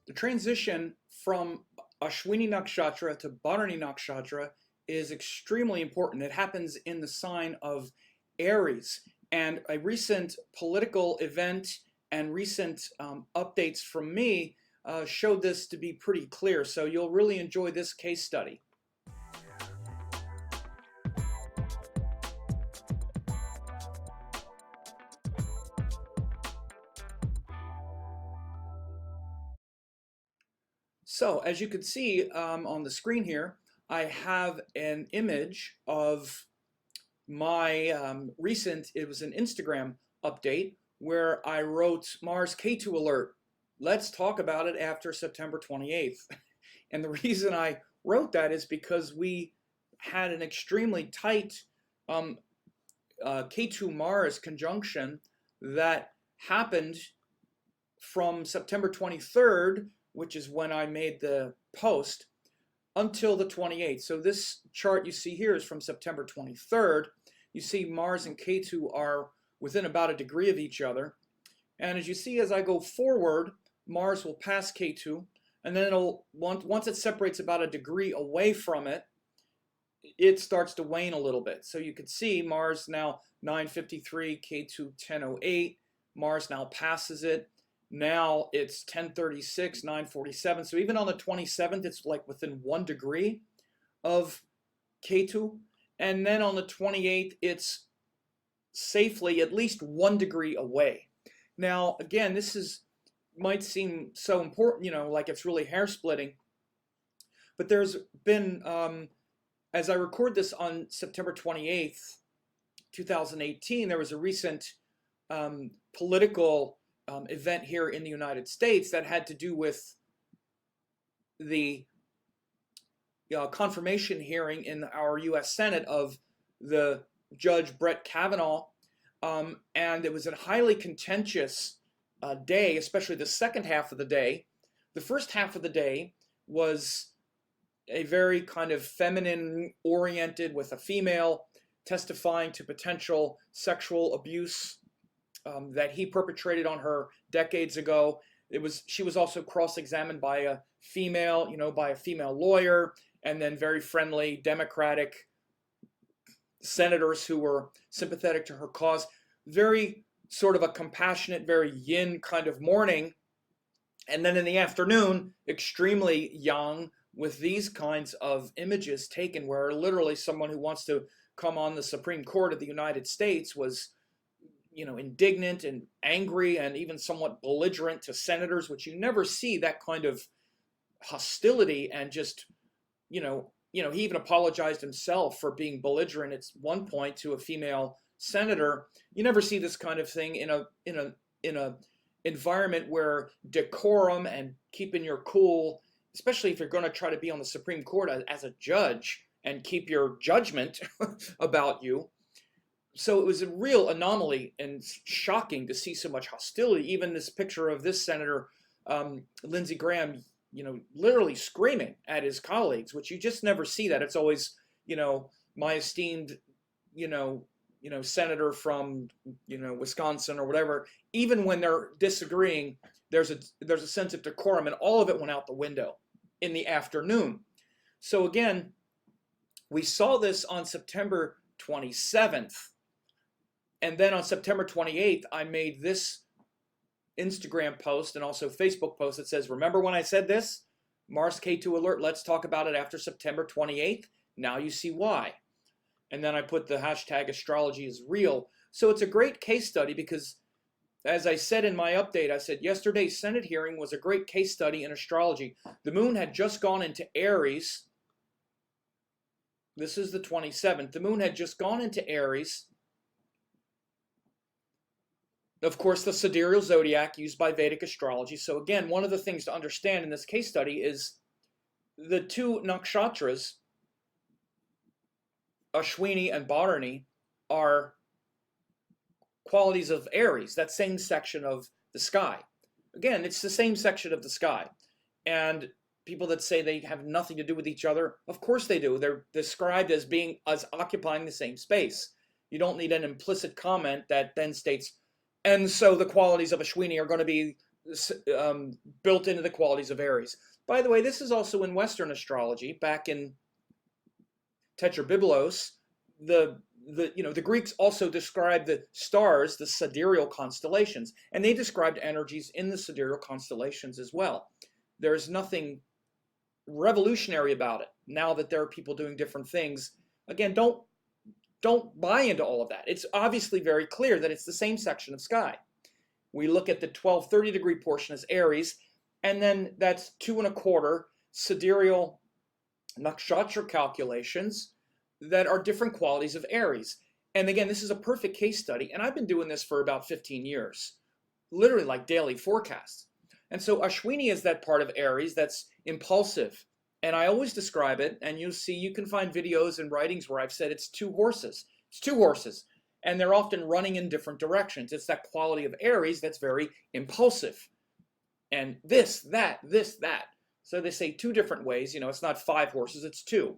The transition from Ashwini Nakshatra to Bharani Nakshatra is extremely important. It happens in the sign of Aries. And a recent political event and recent updates from me showed this to be pretty clear. So you'll really enjoy this case study. So as you can see on the screen here, I have an image of my it was an Instagram update where I wrote Mars Ketu alert. Let's talk about it after September 28th. And the reason I wrote that is because we had an extremely tight Ketu-Mars conjunction that happened from September 23rd, which is when I made the post, until the 28th. So this chart you see here is from September 23rd. You see Mars and Ketu are within about a degree of each other. And as you see, as I go forward, Mars will pass Ketu, and then once it separates about a degree away from it, it starts to wane a little bit. So you can see Mars now 9:53, Ketu 10:08. Mars now passes it. Now it's 10:36, 9:47. So even on the 27th, it's like within 1 degree of Ketu. And then on the 28th, it's safely at least 1 degree away. Now, again, might seem so important, like it's really hair splitting. But there's been, as I record this on September 28th, 2018, there was a recent political event here in the United States that had to do with the confirmation hearing in our U.S. Senate of the Judge Brett Kavanaugh, and it was a highly contentious day, especially the second half of the day. The first half of the day was a very kind of feminine oriented, with a female testifying to potential sexual abuse that he perpetrated on her decades ago. She was also cross-examined by a female, by a female lawyer, and then very friendly Democratic senators who were sympathetic to her cause. Very sort of a compassionate, very yin kind of morning. And then in the afternoon, extremely yang, with these kinds of images taken where literally someone who wants to come on the Supreme Court of the United States was indignant and angry and even somewhat belligerent to senators, which you never see that kind of hostility. And just, he even apologized himself for being belligerent at one point to a female senator. You never see this kind of thing in a environment where decorum and keeping your cool, especially if you're going to try to be on the Supreme Court as a judge and keep your judgment about you. So it was a real anomaly and shocking to see so much hostility. Even this picture of this senator, Lindsey Graham, literally screaming at his colleagues, which you just never see that. It's always, my esteemed, senator from, Wisconsin or whatever. Even when they're disagreeing, there's a sense of decorum, and all of it went out the window in the afternoon. So again, we saw this on September 27th. And then on September 28th, I made this Instagram post and also Facebook post that says, remember when I said this? Mars Ketu alert, let's talk about it after September 28th. Now you see why. And then I put the hashtag astrology is real. So it's a great case study because, as I said in my update, I said yesterday's Senate hearing was a great case study in astrology. The moon had just gone into Aries. This is the 27th. The moon had just gone into Aries. Of course, the Sidereal zodiac used by Vedic astrology. So again, one of the things to understand in this case study is the two nakshatras, Ashwini and Bharani, are qualities of Aries, that same section of the sky. Again, it's the same section of the sky. And people that say they have nothing to do with each other, of course they do. They're described as occupying the same space. You don't need an implicit comment that then states, and so the qualities of Ashwini are going to be built into the qualities of Aries. By the way, this is also in Western astrology. Back in Tetrabiblos, the Greeks also described the stars, the sidereal constellations, and they described energies in the sidereal constellations as well. There's nothing revolutionary about it now that there are people doing different things. Again, don't buy into all of that. It's obviously very clear that it's the same section of sky. We look at the 12-30 degree portion as Aries, and then that's 2¼ sidereal nakshatra calculations that are different qualities of Aries. And again, this is a perfect case study, and I've been doing this for about 15 years, literally like daily forecasts. And so Ashwini is that part of Aries that's impulsive. And I always describe it, and you'll see, you can find videos and writings where I've said it's two horses. It's two horses, and they're often running in different directions. It's that quality of Aries that's very impulsive. And this, that, this, that. So they say two different ways. It's not 5 horses, it's 2.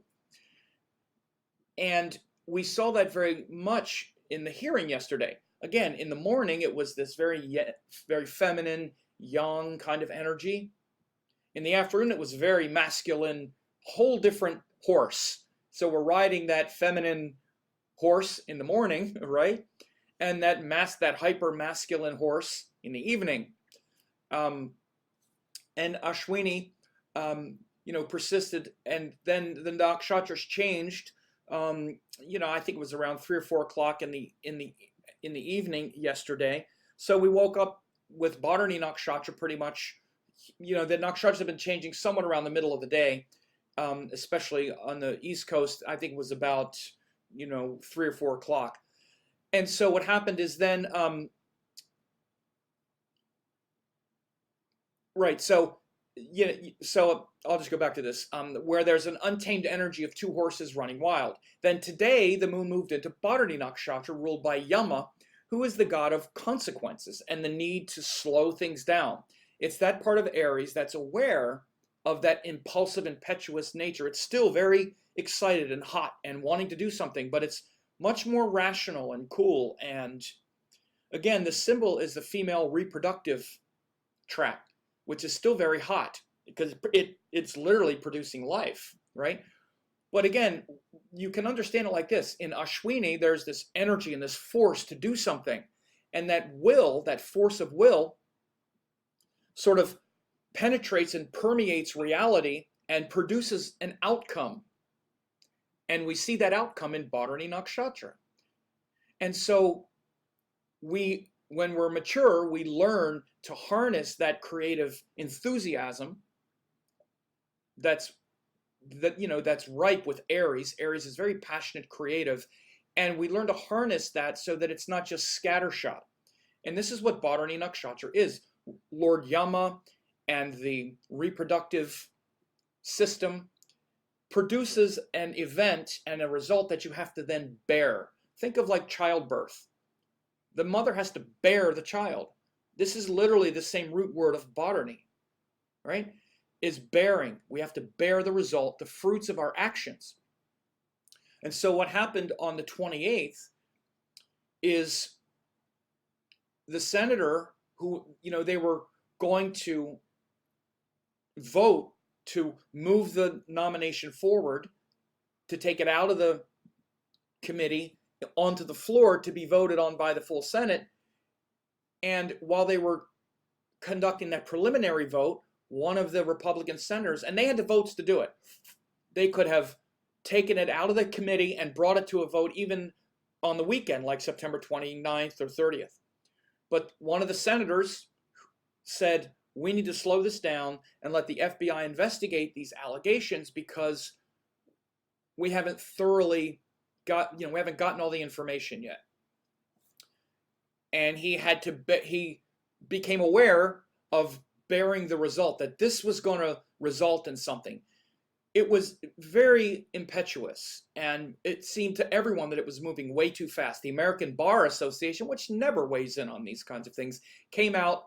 And we saw that very much in the hearing yesterday. Again, in the morning, it was this very feminine, young kind of energy. In the afternoon, it was very masculine, whole different horse. So we're riding that feminine horse in the morning, right? And that hyper masculine horse in the evening. And Ashwini, persisted, and then the nakshatras changed. I think it was around 3 or 4 o'clock in the evening yesterday. So we woke up with Bharani Nakshatra pretty much. The nakshatras have been changing somewhat around the middle of the day, especially on the East Coast. I think it was about 3 or 4 o'clock. And so what happened is then, right? So so I'll just go back to this, where there's an untamed energy of 2 horses running wild. Then today the moon moved into Bharani Nakshatra, ruled by Yama, who is the god of consequences and the need to slow things down. It's that part of Aries that's aware of that impulsive, impetuous nature. It's still very excited and hot and wanting to do something, but it's much more rational and cool. And again, the symbol is the female reproductive tract, which is still very hot because it's literally producing life, right? But again, you can understand it like this. In Ashwini, there's this energy and this force to do something. And that will, that force of will, sort of penetrates and permeates reality and produces an outcome. And we see that outcome in Bharani Nakshatra. And so when we're mature, we learn to harness that creative enthusiasm that's ripe with Aries. Aries is very passionate, creative, and we learn to harness that so that it's not just scattershot. And this is what Bharani Nakshatra is. Lord Yama and the reproductive system produces an event and a result that you have to then bear. Think of like childbirth. The mother has to bear the child. This is literally the same root word of Bharani, right? Is bearing. We have to bear the result, the fruits of our actions. And so what happened on the 28th is the senator who, they were going to vote to move the nomination forward, to take it out of the committee onto the floor to be voted on by the full Senate. And while they were conducting that preliminary vote, one of the Republican senators, and they had the votes to do it, they could have taken it out of the committee and brought it to a vote even on the weekend, like September 29th or 30th. But one of the senators said, we need to slow this down and let the FBI investigate these allegations because we haven't thoroughly we haven't gotten all the information yet. And he became aware of bearing the result, that this was going to result in something. It was very impetuous, and it seemed to everyone that it was moving way too fast. The American Bar Association, which never weighs in on these kinds of things, came out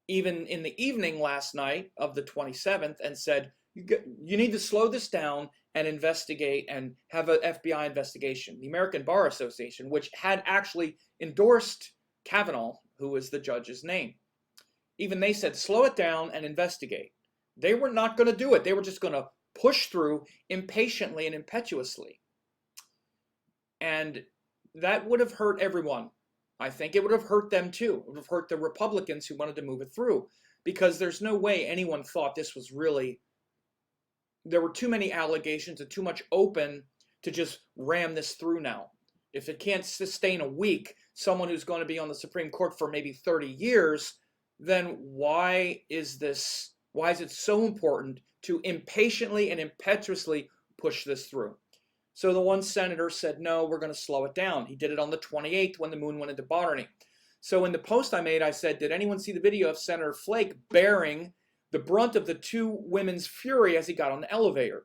even in the evening last night of the 27th and said, you need to slow this down and investigate and have an FBI investigation. The American Bar Association, which had actually endorsed Kavanaugh, who was the judge's name. even they said, slow it down and investigate. They were not going to do it. They were just going to push through impatiently and impetuously. And that would have hurt everyone. I think it would have hurt them too. It would have hurt the Republicans who wanted to move it through, because there's no way anyone thought this was really, there were too many allegations and too much open to just ram this through now. If it can't sustain a week, someone who's going to be on the Supreme Court for maybe 30 years, then why is it so important to impatiently and impetuously push this through? So the one senator said, no, we're going to slow it down. He did it on the 28th when the moon went into Bharani. So in the post I made, I said, did anyone see the video of Senator Flake bearing the brunt of the two women's fury as he got on the elevator?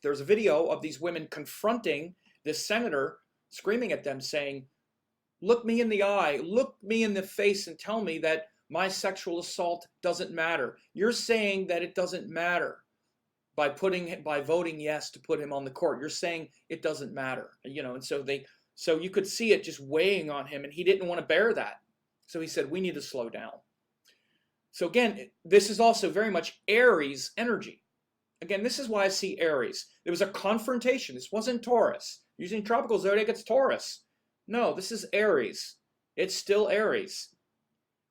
There's a video of these women confronting this senator, screaming at them, saying, look me in the eye, look me in the face and tell me that my sexual assault doesn't matter. You're saying that it doesn't matter by voting yes to put him on the court. You're saying it doesn't matter, and so you could see it just weighing on him, and he didn't want to bear that. So he said, we need to slow down. So again, this is also very much Aries energy. Again, this is why I see Aries. There was a confrontation. This wasn't Taurus. Using tropical zodiac, it's Taurus. No, this is Aries. It's still Aries.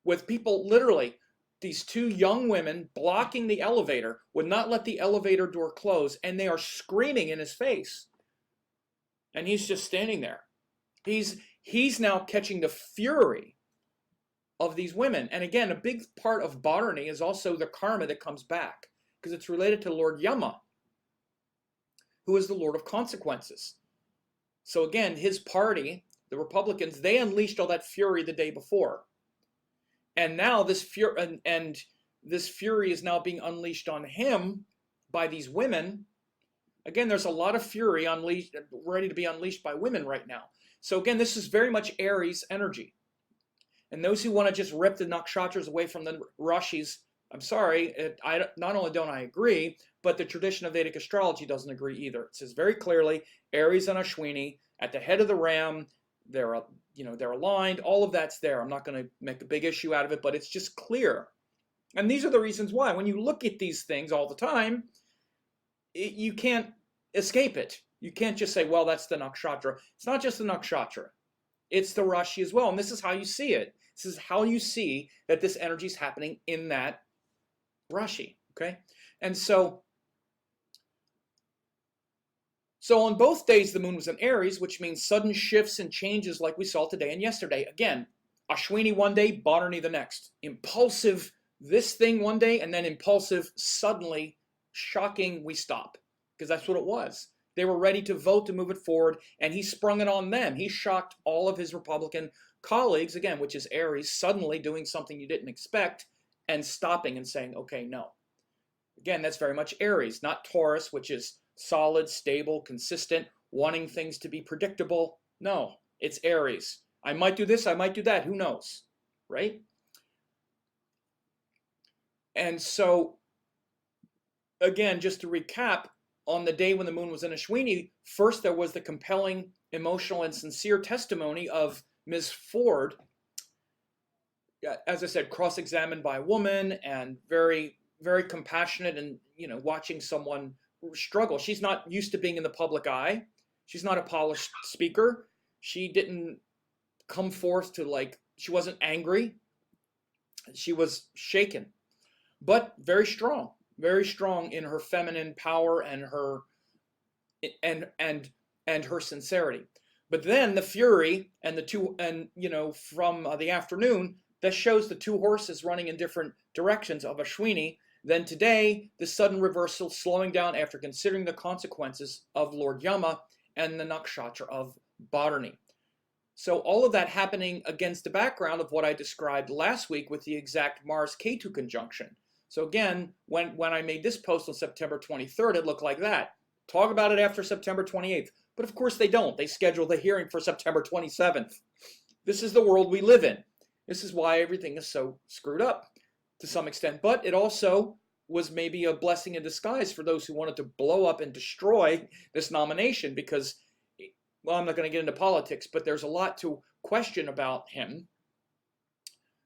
With people, literally, these two young women blocking the elevator, would not let the elevator door close, and they are screaming in his face. And he's just standing there. He's now catching the fury of these women. And again, a big part of Bharani is also the karma that comes back, because it's related to Lord Yama, who is the Lord of consequences. So again, his party, the Republicans, they unleashed all that fury the day before. And now this fury, and this fury is now being unleashed on him by these women. Again, there's a lot of fury unleashed, ready to be unleashed by women right now. So again, this is very much Aries energy. And those who want to just rip the nakshatras away from the Rashis, I'm sorry, not only don't I agree, but the tradition of Vedic astrology doesn't agree either. It says very clearly, Aries and Ashwini at the head of the ram, they're aligned, all of that's there. I'm not going to make a big issue out of it, but it's just clear. And these are the reasons why. When you look at these things all the time, you can't escape it. You can't just say, well, that's the nakshatra. It's not just the nakshatra. It's the Rashi as well. And this is how you see it. This is how you see that this energy is happening in that Rashi. Okay? And so on both days, the moon was in Aries, which means sudden shifts and changes like we saw today and yesterday. Again, Ashwini one day, Bharani the next. Impulsive this thing one day, and then impulsive, suddenly, shocking, we stop. Because that's what it was. They were ready to vote to move it forward, and he sprung it on them. He shocked all of his Republican colleagues, again, which is Aries, suddenly doing something you didn't expect and stopping and saying, okay, no. Again, that's very much Aries, not Taurus, which is solid, stable, consistent, wanting things to be predictable. No, it's Aries. I might do this, I might do that, who knows, right? And so, again, just to recap, on the day when the moon was in Ashwini, first there was the compelling, emotional, and sincere testimony of Ms. Ford, as I said, cross-examined by a woman and very, very compassionate and, watching someone struggle. She's not used to being in the public eye. She's not a polished speaker. She didn't come forth to she wasn't angry. She was shaken, but very strong in her feminine power and her her sincerity. But then the fury and from the afternoon, that shows the two horses running in different directions of Ashwini. Then today, the sudden reversal, slowing down after considering the consequences of Lord Yama and the nakshatra of Bharani. So all of that happening against the background of what I described last week with the exact Mars-Ketu conjunction. So again, when I made this post on September 23rd, it looked like that. Talk about it after September 28th. But of course they don't. They schedule the hearing for September 27th. This is the world we live in. This is why everything is so screwed up to some extent. But it also was maybe a blessing in disguise for those who wanted to blow up and destroy this nomination because, well, I'm not going to get into politics, but there's a lot to question about him.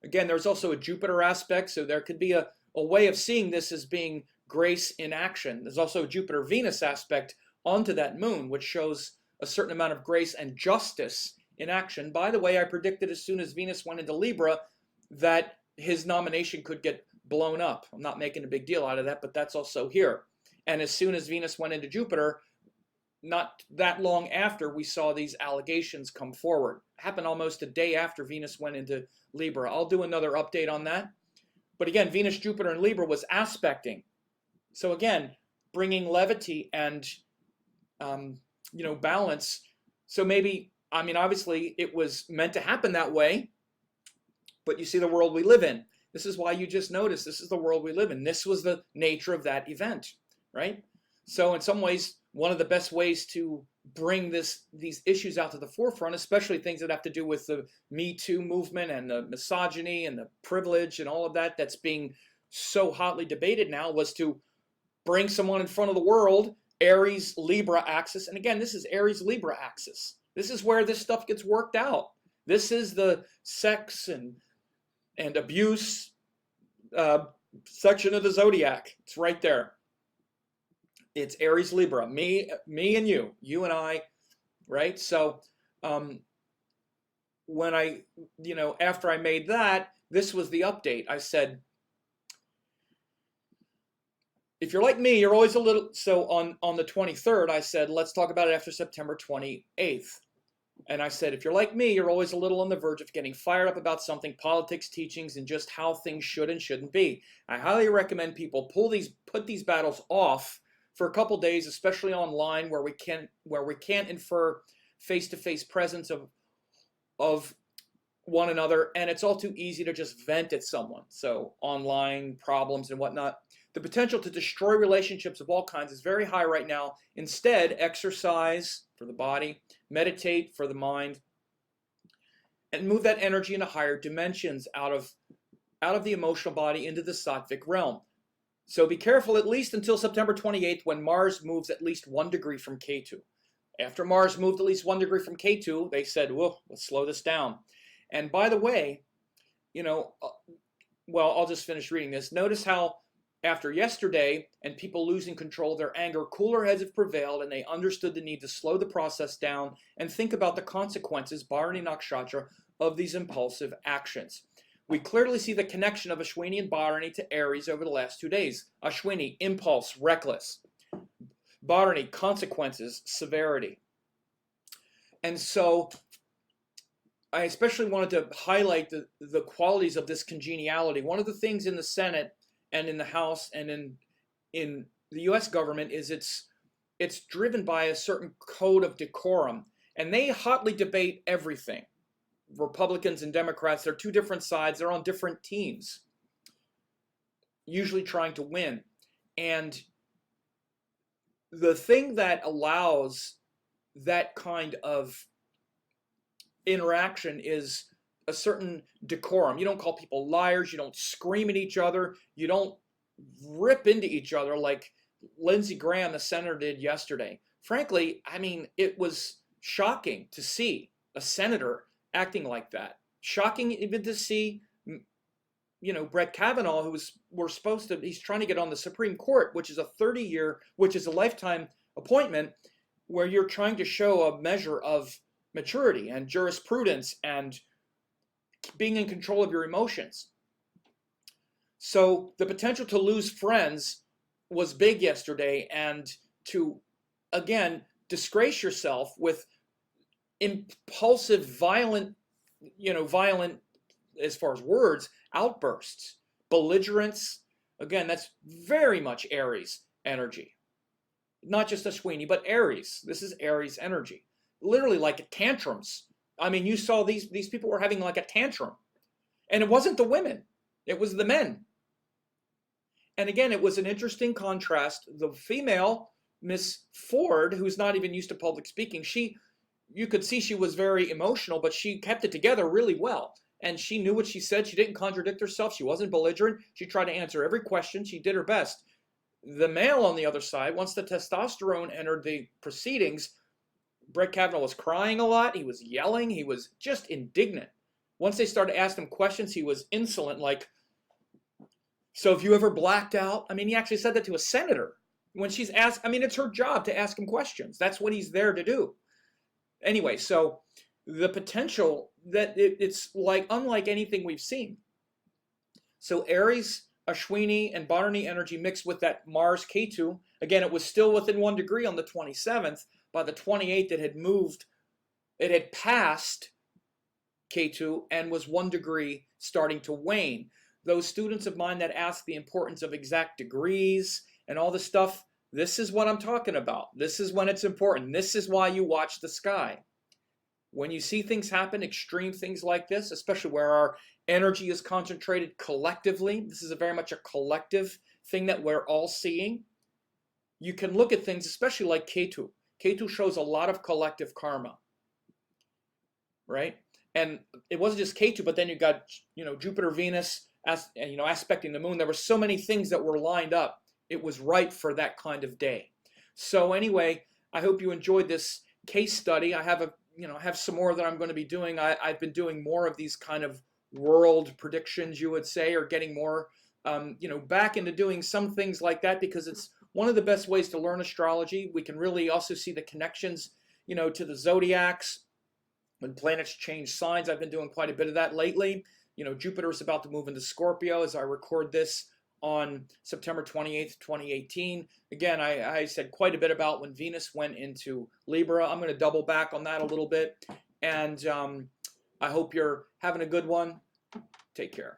Again, there's also a Jupiter aspect, so there could be a way of seeing this as being grace in action. There's also a Jupiter-Venus aspect onto that moon, which shows a certain amount of grace and justice in action. By the way, I predicted as soon as Venus went into Libra that his nomination could get blown up. I'm not making a big deal out of that, but that's also here. And as soon as Venus went into Jupiter, not that long after, we saw these allegations come forward. It happened almost a day after Venus went into Libra. I'll do another update on that. But again, Venus, Jupiter, and Libra was aspecting. So again, bringing levity and balance. So maybe, I mean, obviously it was meant to happen that way, but you see the world we live in. This is why you just noticed this is the world we live in. This was the nature of that event, right? So in some ways, one of the best ways to bring these issues out to the forefront, especially things that have to do with the Me Too movement and the misogyny and the privilege and all of that that's being so hotly debated now, was to bring someone in front of the world, Aries Libra axis. And again, this is Aries Libra axis. This is where this stuff gets worked out. This is the sex and abuse section of the zodiac. It's right there. It's Aries Libra, me and you and I, right? So when I, after I made that, this was the update. I said, if you're like me, you're always a little, so on the 23rd, I said, let's talk about it after September 28th. And I said, if you're like me, you're always a little on the verge of getting fired up about something, politics, teachings, and just how things should and shouldn't be. I highly recommend people put these battles off for a couple days, especially online, where we can't infer face-to-face presence of one another, and it's all too easy to just vent at someone. So online problems and whatnot. The potential to destroy relationships of all kinds is very high right now. Instead, exercise for the body, meditate for the mind, and move that energy into higher dimensions out of the emotional body into the sattvic realm. So be careful at least until September 28th, when Mars moves at least 1 degree from Ketu. After Mars moved at least 1 degree from Ketu, they said, whoa, let's slow this down. And by the way, I'll just finish reading this. Notice how after yesterday and people losing control of their anger, cooler heads have prevailed, and they understood the need to slow the process down and think about the consequences, Bharani Nakshatra, of these impulsive actions. We clearly see the connection of Ashwini and Bharani to Aries over the last 2 days. Ashwini, impulse, reckless. Bharani, consequences, severity. And so I especially wanted to highlight the qualities of this congeniality. One of the things in the Senate and in the House and in the U.S. government is it's driven by a certain code of decorum, and they hotly debate everything. Republicans and Democrats, they're two different sides. They're on different teams, usually trying to win. And the thing that allows that kind of interaction is a certain decorum. You don't call people liars. You don't scream at each other. You don't rip into each other like Lindsey Graham, the senator, did yesterday. Frankly, I mean, it was shocking to see a senator acting like that. Shocking even to see, Brett Kavanaugh, he's trying to get on the Supreme Court, which is a lifetime appointment, where you're trying to show a measure of maturity and jurisprudence and being in control of your emotions. So the potential to lose friends was big yesterday, and to, again, disgrace yourself with impulsive, violent as far as words, outbursts, belligerence. Again, that's very much Aries energy. Not just Ashwini, but Aries. This is Aries energy. Literally like tantrums. I mean, you saw these people were having like a tantrum. And it wasn't the women. It was the men. And again, it was an interesting contrast. The female, Miss Ford, who's not even used to public speaking, you could see she was very emotional, but she kept it together really well. And she knew what she said. She didn't contradict herself. She wasn't belligerent. She tried to answer every question. She did her best. The male on the other side, once the testosterone entered the proceedings, Brett Kavanaugh was crying a lot. He was yelling. He was just indignant. Once they started asking him questions, he was insolent, like, so have you ever blacked out? I mean, he actually said that to a senator. When she's asked, I mean, it's her job to ask him questions. That's what he's there to do. Anyway, so the potential that it's like unlike anything we've seen. So Aries, Ashwini, and Bharani energy mixed with that Mars Ketu. Again, it was still within 1 degree on the 27th. By the 28th, it had moved, it had passed Ketu and was 1 degree starting to wane. Those students of mine that ask the importance of exact degrees and all this stuff, this is what I'm talking about. This is when it's important. This is why you watch the sky. When you see things happen, extreme things like this, especially where our energy is concentrated collectively, this is very much a collective thing that we're all seeing. You can look at things, especially like Ketu. Ketu shows a lot of collective karma, right? And it wasn't just Ketu, but then you got, Jupiter, Venus, aspecting the moon. There were so many things that were lined up. It was right for that kind of day. So anyway, I hope you enjoyed this case study. I have have some more that I'm going to be doing. I've been doing more of these kind of world predictions, you would say, or getting more, back into doing some things like that, because it's one of the best ways to learn astrology. We can really also see the connections, to the zodiacs when planets change signs. I've been doing quite a bit of that lately. Jupiter is about to move into Scorpio as I record this on September 28th, 2018. Again, I said quite a bit about when Venus went into Libra. I'm going to double back on that a little bit. And I hope you're having a good one. Take care.